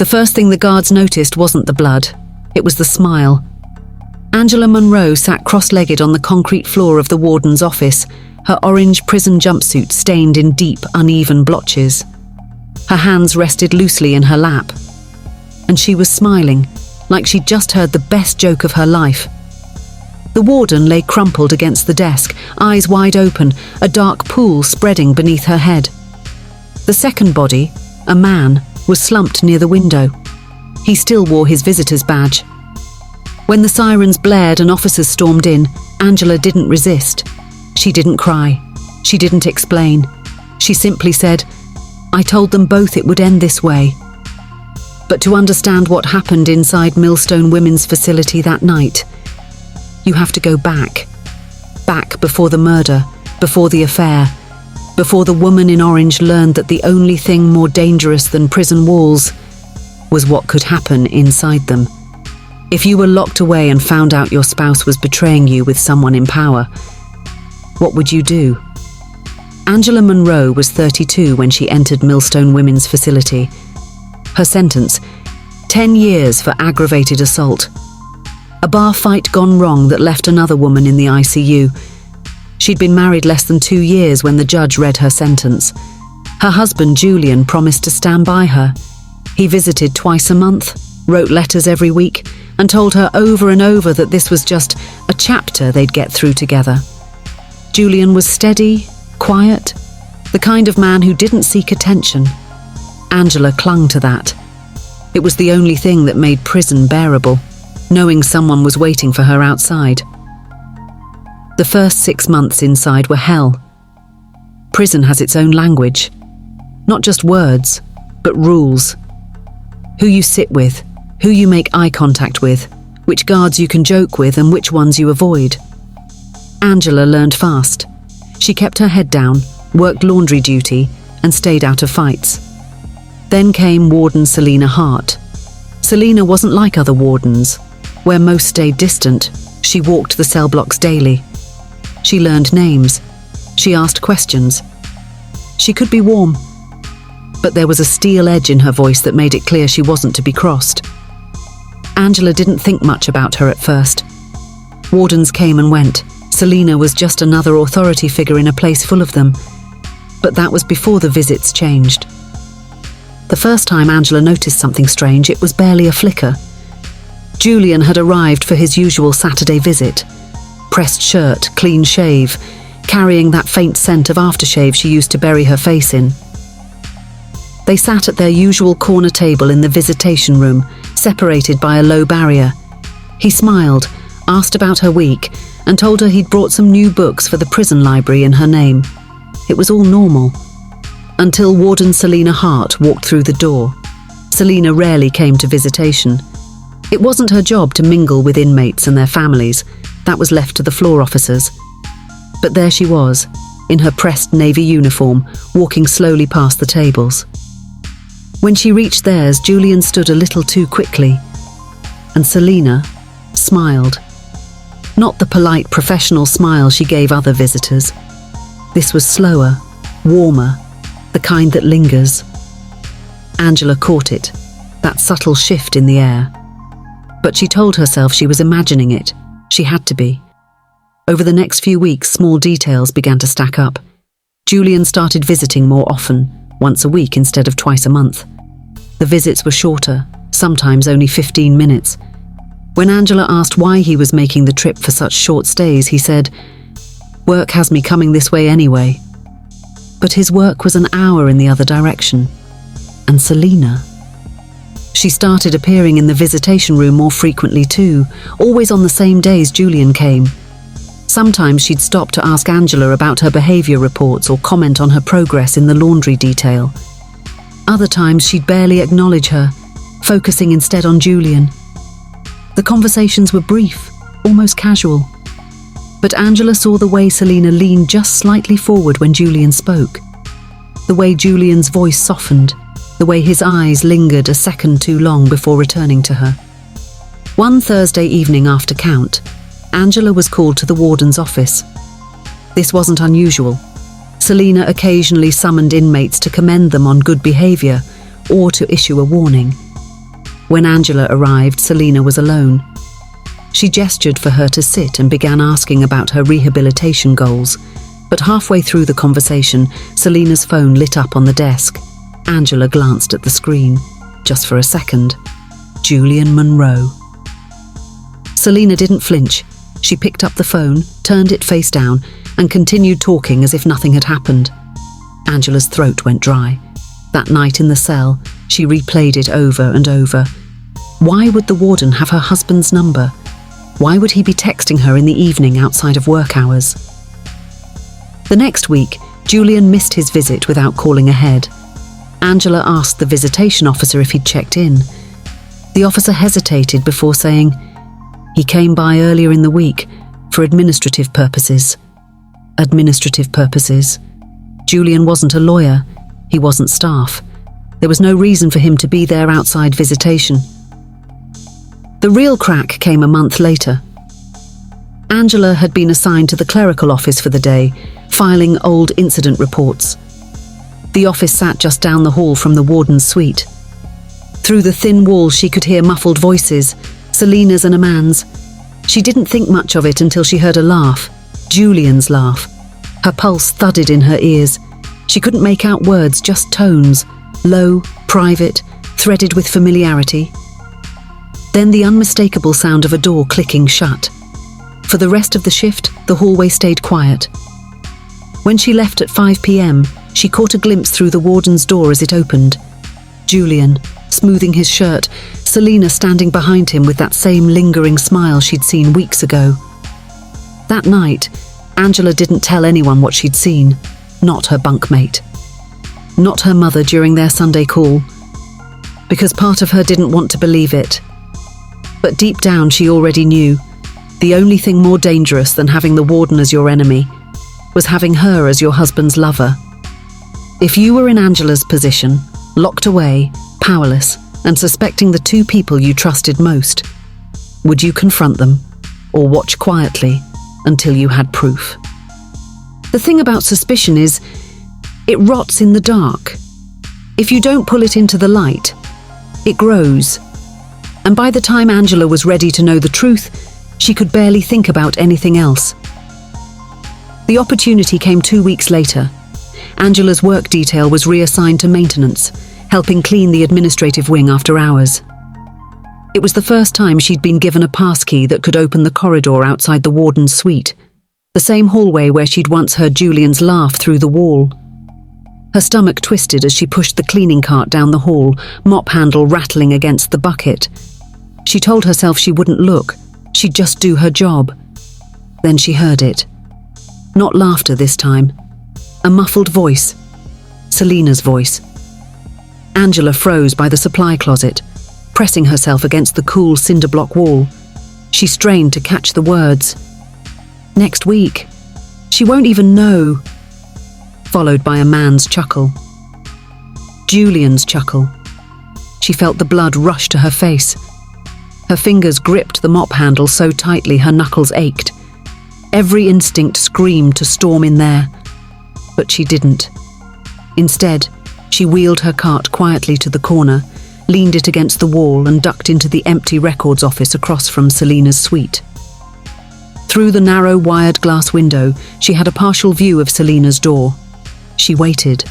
The first thing the guards noticed wasn't the blood, it was the smile. Angela Munro sat cross-legged on the concrete floor of the warden's office, her orange prison jumpsuit stained in deep, uneven blotches. Her hands rested loosely in her lap, and she was smiling, like she'd just heard the best joke of her life. The warden lay crumpled against the desk, eyes wide open, a dark pool spreading beneath her head. The second body, a man, was slumped near the window. He still wore his visitor's badge. When the sirens blared and officers stormed in, Angela didn't resist. She didn't cry. She didn't explain. She simply said, "I told them both it would end this way." But to understand what happened inside Milstone Women's Facility that night, you have to go back. Back before the murder, before the affair, before the woman in orange learned that the only thing more dangerous than prison walls was what could happen inside them. If you were locked away and found out your spouse was betraying you with someone in power, what would you do? Angela Munro was 32 when she entered Milstone Women's Facility. Her sentence, 10 years for aggravated assault. A bar fight gone wrong that left another woman in the ICU. She'd been married less than 2 years when the judge read her sentence. Her husband, Julian, promised to stand by her. He visited twice a month, wrote letters every week, and told her over and over that this was just a chapter they'd get through together. Julian was steady, quiet, the kind of man who didn't seek attention. Angela clung to that. It was the only thing that made prison bearable, knowing someone was waiting for her outside. The first 6 months inside were hell. Prison has its own language. Not just words, but rules. Who you sit with, who you make eye contact with, which guards you can joke with and which ones you avoid. Angela learned fast. She kept her head down, worked laundry duty, and stayed out of fights. Then came Warden Selina Hart. Selina wasn't like other wardens. Where most stayed distant, she walked the cell blocks daily. She learned names. She asked questions. She could be warm, but there was a steel edge in her voice that made it clear she wasn't to be crossed. Angela didn't think much about her at first. Wardens came and went. Selina was just another authority figure in a place full of them. But that was before the visits changed. The first time Angela noticed something strange, it was barely a flicker. Julian had arrived for his usual Saturday visit. Pressed shirt, clean shave, carrying that faint scent of aftershave she used to bury her face in. They sat at their usual corner table in the visitation room, separated by a low barrier. He smiled, asked about her week, and told her he'd brought some new books for the prison library in her name. It was all normal. Until Warden Selina Hart walked through the door. Selina rarely came to visitation. It wasn't her job to mingle with inmates and their families. That was left to the floor officers. But there she was, in her pressed navy uniform, walking slowly past the tables. When she reached theirs, Julian stood a little too quickly, and Selina smiled. Not the polite, professional smile she gave other visitors. This was slower, warmer, the kind that lingers. Angela caught it, that subtle shift in the air. But she told herself she was imagining it. She had to be. Over the next few weeks, small details began to stack up. Julian started visiting more often, once a week instead of twice a month. The visits were shorter, sometimes only 15 minutes. When Angela asked why he was making the trip for such short stays, he said, "Work has me coming this way anyway." But his work was an hour in the other direction. And Selina? She started appearing in the visitation room more frequently too, always on the same days Julian came. Sometimes she'd stop to ask Angela about her behaviour reports or comment on her progress in the laundry detail. Other times she'd barely acknowledge her, focusing instead on Julian. The conversations were brief, almost casual. But Angela saw the way Selina leaned just slightly forward when Julian spoke. The way Julian's voice softened, the way his eyes lingered a second too long before returning to her. One Thursday evening after count, Angela was called to the warden's office. This wasn't unusual. Selina occasionally summoned inmates to commend them on good behaviour or to issue a warning. When Angela arrived, Selina was alone. She gestured for her to sit and began asking about her rehabilitation goals. But halfway through the conversation, Selina's phone lit up on the desk. Angela glanced at the screen. Just for a second. Julian Monroe. Selina didn't flinch. She picked up the phone, turned it face down, and continued talking as if nothing had happened. Angela's throat went dry. That night in the cell, she replayed it over and over. Why would the warden have her husband's number? Why would he be texting her in the evening outside of work hours? The next week, Julian missed his visit without calling ahead. Angela asked the visitation officer if he'd checked in. The officer hesitated before saying, "He came by earlier in the week for administrative purposes." Administrative purposes. Julian wasn't a lawyer. He wasn't staff. There was no reason for him to be there outside visitation. The real crack came a month later. Angela had been assigned to the clerical office for the day, filing old incident reports. The office sat just down the hall from the warden's suite. Through the thin walls she could hear muffled voices, Selina's and Aman's. She didn't think much of it until she heard a laugh, Julian's laugh. Her pulse thudded in her ears. She couldn't make out words, just tones, low, private, threaded with familiarity. Then the unmistakable sound of a door clicking shut. For the rest of the shift, the hallway stayed quiet. When she left at 5 p.m, she caught a glimpse through the warden's door as it opened. Julian, smoothing his shirt, Selina standing behind him with that same lingering smile she'd seen weeks ago. That night, Angela didn't tell anyone what she'd seen, not her bunkmate. Not her mother during their Sunday call, because part of her didn't want to believe it. But deep down she already knew, the only thing more dangerous than having the warden as your enemy was having her as your husband's lover. If you were in Angela's position, locked away, powerless, and suspecting the two people you trusted most, would you confront them or watch quietly until you had proof? The thing about suspicion is, it rots in the dark. If you don't pull it into the light, it grows. And by the time Angela was ready to know the truth, she could barely think about anything else. The opportunity came 2 weeks later. Angela's work detail was reassigned to maintenance, helping clean the administrative wing after hours. It was the first time she'd been given a passkey that could open the corridor outside the warden's suite, the same hallway where she'd once heard Julian's laugh through the wall. Her stomach twisted as she pushed the cleaning cart down the hall, mop handle rattling against the bucket. She told herself she wouldn't look, she'd just do her job. Then she heard it. Not laughter this time. A muffled voice. Selina's voice. Angela froze by the supply closet, pressing herself against the cool cinder block wall. She strained to catch the words. Next week. She won't even know. Followed by a man's chuckle. Julian's chuckle. She felt the blood rush to her face. Her fingers gripped the mop handle so tightly her knuckles ached. Every instinct screamed to storm in there, but she didn't. Instead, she wheeled her cart quietly to the corner, leaned it against the wall and ducked into the empty records office across from Selina's suite. Through the narrow wired glass window, she had a partial view of Selina's door. She waited.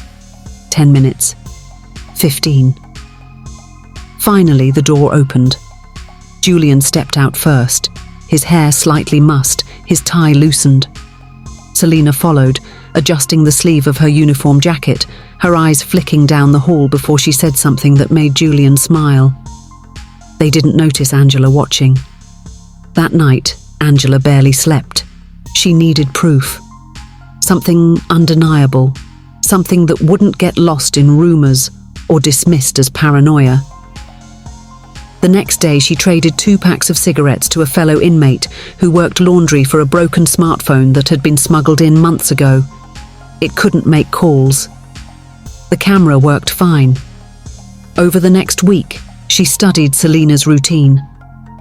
10 minutes. 15. Finally, the door opened. Julian stepped out first, his hair slightly mussed, his tie loosened. Selina followed, adjusting the sleeve of her uniform jacket, her eyes flicking down the hall before she said something that made Julian smile. They didn't notice Angela watching. That night, Angela barely slept. She needed proof. Something undeniable. Something that wouldn't get lost in rumors or dismissed as paranoia. The next day, she traded 2 packs of cigarettes to a fellow inmate who worked laundry for a broken smartphone that had been smuggled in months ago. It couldn't make calls. The camera worked fine. Over the next week, she studied Selina's routine.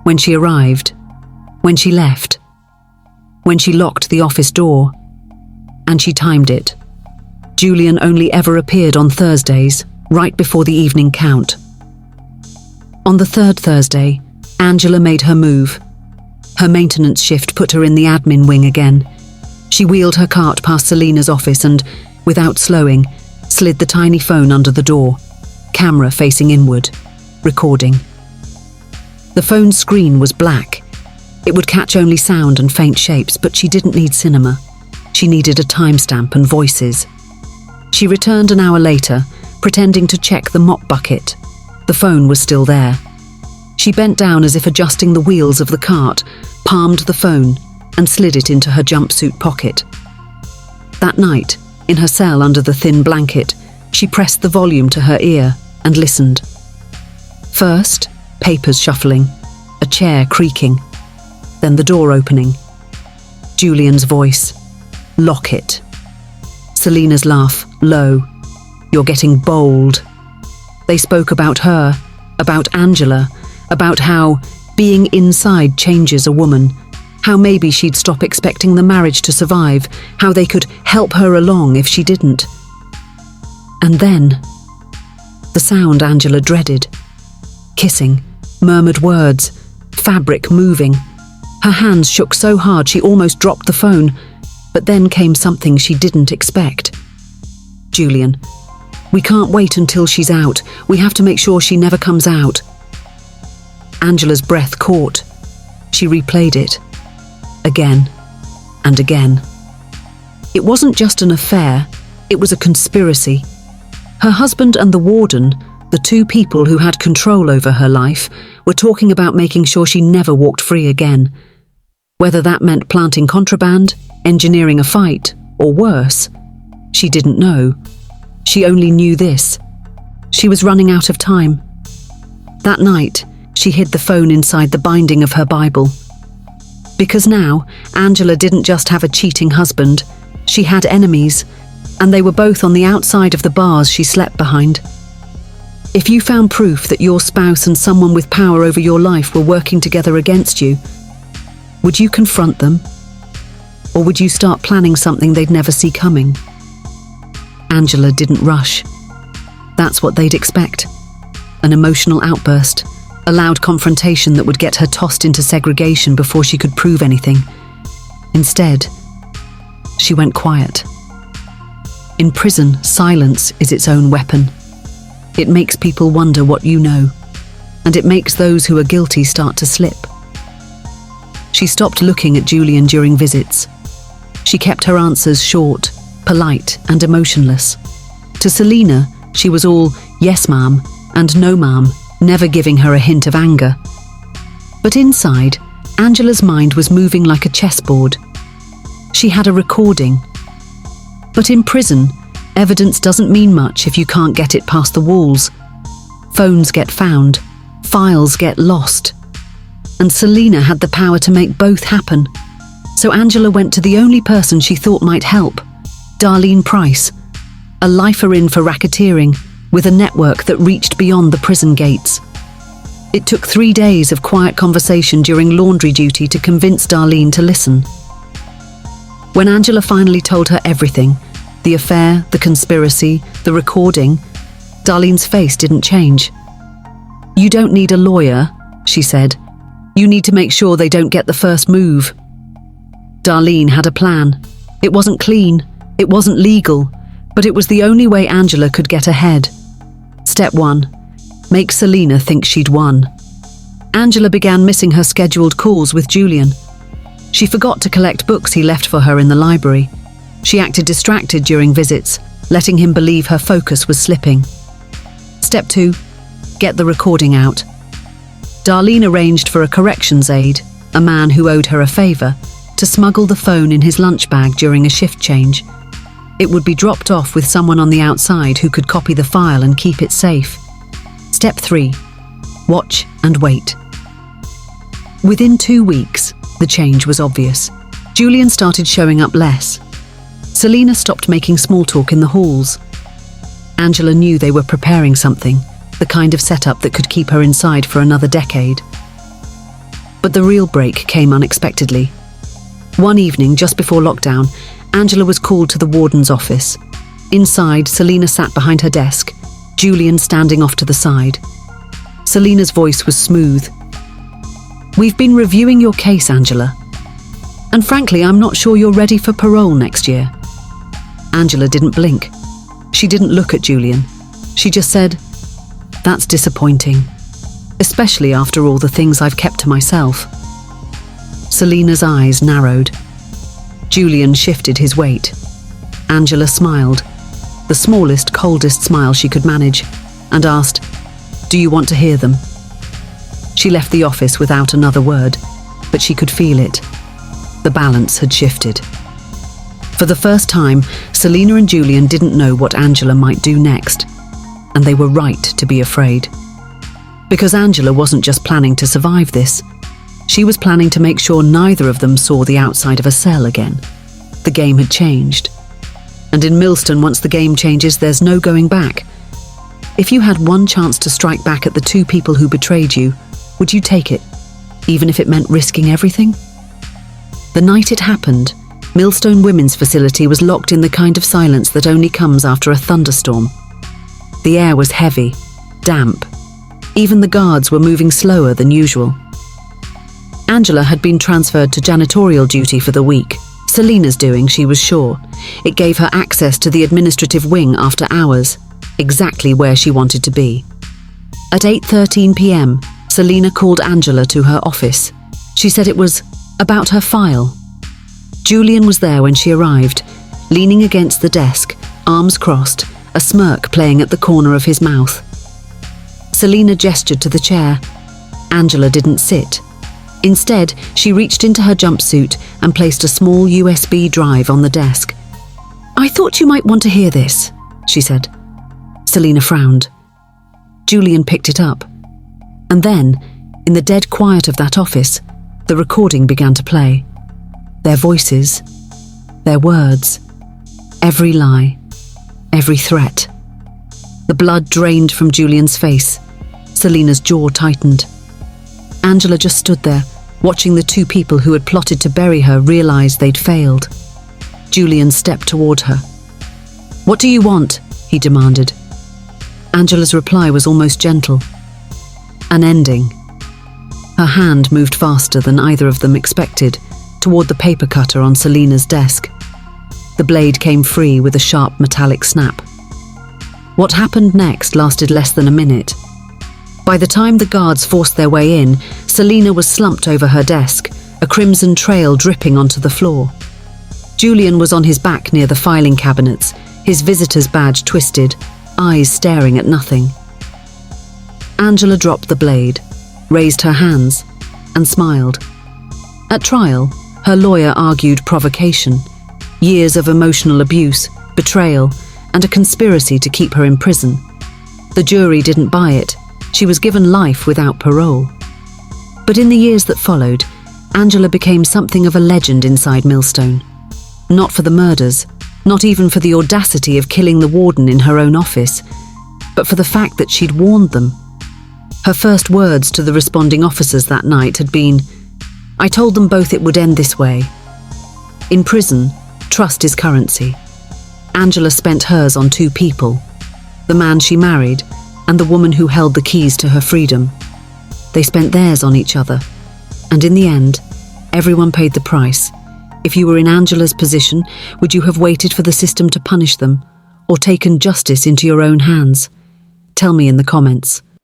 When she arrived, when she left, when she locked the office door, and she timed it. Julian only ever appeared on Thursdays, right before the evening count. On the third Thursday, Angela made her move. Her maintenance shift put her in the admin wing again. She wheeled her cart past Selina's office and, without slowing, slid the tiny phone under the door, camera facing inward, recording. The phone's screen was black. It would catch only sound and faint shapes, but she didn't need cinema. She needed a timestamp and voices. She returned an hour later, pretending to check the mop bucket. The phone was still there. She bent down as if adjusting the wheels of the cart, palmed the phone, and slid it into her jumpsuit pocket. That night, in her cell under the thin blanket, she pressed the volume to her ear and listened. First, papers shuffling, a chair creaking, then the door opening. Julian's voice. "Lock it." Selina's laugh, low. "You're getting bold." They spoke about her, about Angela, about how being inside changes a woman, how maybe she'd stop expecting the marriage to survive, how they could help her along if she didn't. And then, the sound Angela dreaded. Kissing, murmured words, fabric moving. Her hands shook so hard she almost dropped the phone, but then came something she didn't expect. "Julian, we can't wait until she's out. We have to make sure she never comes out." Angela's breath caught. She replayed it. Again and again. It wasn't just an affair, it was a conspiracy. Her husband and the Warden, the two people who had control over her life, were talking about making sure she never walked free again. Whether that meant planting contraband, engineering a fight, or worse, she didn't know. She only knew this. She was running out of time. That night, she hid the phone inside the binding of her Bible. Because now, Angela didn't just have a cheating husband, she had enemies, and they were both on the outside of the bars she slept behind. If you found proof that your spouse and someone with power over your life were working together against you, would you confront them? Or would you start planning something they'd never see coming? Angela didn't rush. That's what they'd expect. An emotional outburst, a loud confrontation that would get her tossed into segregation before she could prove anything. Instead, she went quiet. In prison, silence is its own weapon. It makes people wonder what you know, and it makes those who are guilty start to slip. She stopped looking at Julian during visits. She kept her answers short, polite, and emotionless. To Selina, she was all "yes, ma'am" and "no, ma'am," never giving her a hint of anger. But inside, Angela's mind was moving like a chessboard. She had a recording. But in prison, evidence doesn't mean much if you can't get it past the walls. Phones get found, files get lost. And Selina had the power to make both happen. So Angela went to the only person she thought might help, Darlene Price, a lifer in for racketeering, with a network that reached beyond the prison gates. It took 3 days of quiet conversation during laundry duty to convince Darlene to listen. When Angela finally told her everything, the affair, the conspiracy, the recording, Darlene's face didn't change. "You don't need a lawyer," she said. "You need to make sure they don't get the first move." Darlene had a plan. It wasn't clean, it wasn't legal, but it was the only way Angela could get ahead. Step 1. Make Selina think she'd won. Angela began missing her scheduled calls with Julian. She forgot to collect books he left for her in the library. She acted distracted during visits, letting him believe her focus was slipping. Step 2. Get the recording out. Darlene arranged for a corrections aide, a man who owed her a favour, to smuggle the phone in his lunch bag during a shift change. It would be dropped off with someone on the outside who could copy the file and keep it safe. Step 3. Watch and wait. Within 2 weeks, the change was obvious. Julian started showing up less. Selina stopped making small talk in the halls. Angela knew they were preparing something, the kind of setup that could keep her inside for another decade. But the real break came unexpectedly. One evening, just before lockdown, Angela was called to the Warden's office. Inside, Selina sat behind her desk, Julian standing off to the side. Selina's voice was smooth. "We've been reviewing your case, Angela. And frankly, I'm not sure you're ready for parole next year." Angela didn't blink. She didn't look at Julian. She just said, "That's disappointing, especially after all the things I've kept to myself." Selina's eyes narrowed. Julian shifted his weight. Angela smiled, the smallest, coldest smile she could manage, and asked, "Do you want to hear them?" She left the office without another word, but she could feel it. The balance had shifted. For the first time, Selina and Julian didn't know what Angela might do next, and they were right to be afraid. Because Angela wasn't just planning to survive this. She was planning to make sure neither of them saw the outside of a cell again. The game had changed. And in Milstone, once the game changes, there's no going back. If you had one chance to strike back at the two people who betrayed you, would you take it, even if it meant risking everything? The night it happened, Milstone Women's Facility was locked in the kind of silence that only comes after a thunderstorm. The air was heavy, damp. Even the guards were moving slower than usual. Angela had been transferred to janitorial duty for the week. Selina's doing, she was sure. It gave her access to the administrative wing after hours, exactly where she wanted to be. At 8:13 p.m, Selina called Angela to her office. She said it was about her file. Julian was there when she arrived, leaning against the desk, arms crossed, a smirk playing at the corner of his mouth. Selina gestured to the chair. Angela didn't sit. Instead, she reached into her jumpsuit and placed a small USB drive on the desk. "I thought you might want to hear this," she said. Selina frowned. Julian picked it up. And then, in the dead quiet of that office, the recording began to play. Their voices, their words, every lie, every threat. The blood drained from Julian's face. Selina's jaw tightened. Angela just stood there, watching the two people who had plotted to bury her realize they'd failed. Julian stepped toward her. "What do you want?" he demanded. Angela's reply was almost gentle. "An ending." Her hand moved faster than either of them expected, toward the paper cutter on Selina's desk. The blade came free with a sharp metallic snap. What happened next lasted less than a minute. By the time the guards forced their way in, Selina was slumped over her desk, a crimson trail dripping onto the floor. Julian was on his back near the filing cabinets, his visitor's badge twisted, eyes staring at nothing. Angela dropped the blade, raised her hands, and smiled. At trial, her lawyer argued provocation, years of emotional abuse, betrayal, and a conspiracy to keep her in prison. The jury didn't buy it. She was given life without parole. But in the years that followed, Angela became something of a legend inside Milstone. Not for the murders, not even for the audacity of killing the warden in her own office, but for the fact that she'd warned them. Her first words to the responding officers that night had been, "I told them both it would end this way." In prison, trust is currency. Angela spent hers on two people, the man she married and the woman who held the keys to her freedom. They spent theirs on each other, and in the end, everyone paid the price. If you were in Angela's position, would you have waited for the system to punish them, or taken justice into your own hands? Tell me in the comments.